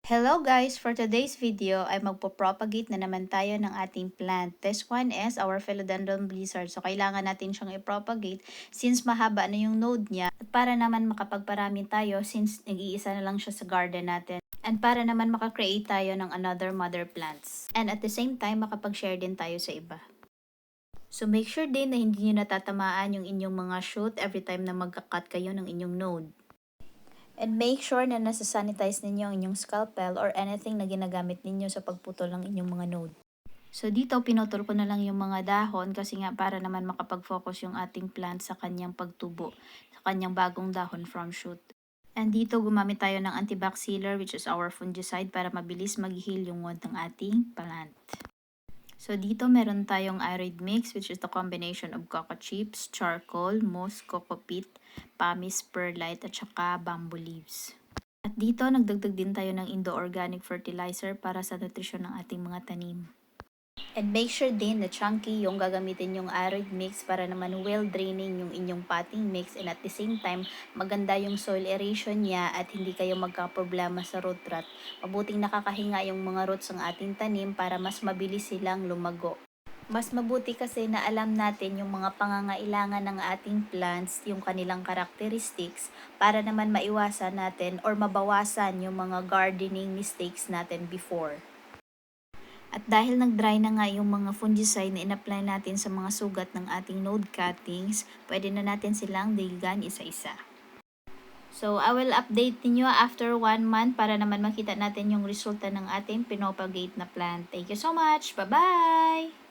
Hello guys! For today's video ay magpo-propagate na naman tayo ng ating plant. This one is our Philodendron Blizzard. So kailangan natin siyang i-propagate since mahaba na yung node niya. At para naman makapagparami tayo since nag-iisa na lang siya sa garden natin. And para naman makakreate tayo ng another mother plants. And at the same time makapag-share din tayo sa iba. So make sure din na hindi nyo natatamaan yung inyong mga shoot every time na magka-cut kayo ng inyong node. And make sure na nasa-sanitize ninyo ang inyong scalpel or anything na ginagamit ninyo sa pagputol ng inyong mga node. So dito, pinutol ko na lang yung mga dahon kasi nga para naman makapag-focus yung ating plant sa kanyang pagtubo, sa kanyang bagong dahon from shoot. And dito, gumamit tayo ng antibacillar which is our fungicide para mabilis mag-heal yung wound ng ating plant. So dito meron tayong iroid mix which is the combination of cocoa chips, charcoal, moss, cocoa peat, pumice, perlite at saka bamboo leaves. At dito nagdagdag din tayo ng Indo-organic fertilizer para sa nutrisyon ng ating mga tanim. And make sure din na chunky yung gagamitin yung arid mix para naman well draining yung inyong potting mix and at the same time maganda yung soil aeration niya at hindi kayo magka-problema sa root rot. Mabuting nakakahinga yung mga roots ng ating tanim para mas mabilis silang lumago. Mas mabuti kasi na alam natin yung mga pangangailangan ng ating plants, yung kanilang characteristics, para naman maiwasan natin or mabawasan yung mga gardening mistakes natin before. At dahil nag-dry na nga yung mga fungicide na in-apply natin sa mga sugat ng ating node cuttings, pwede na natin silang diligan isa-isa. So, I will update ninyo after 1 month para naman makita natin yung resulta ng ating pinopagate na plant. Thank you so much! Bye-bye!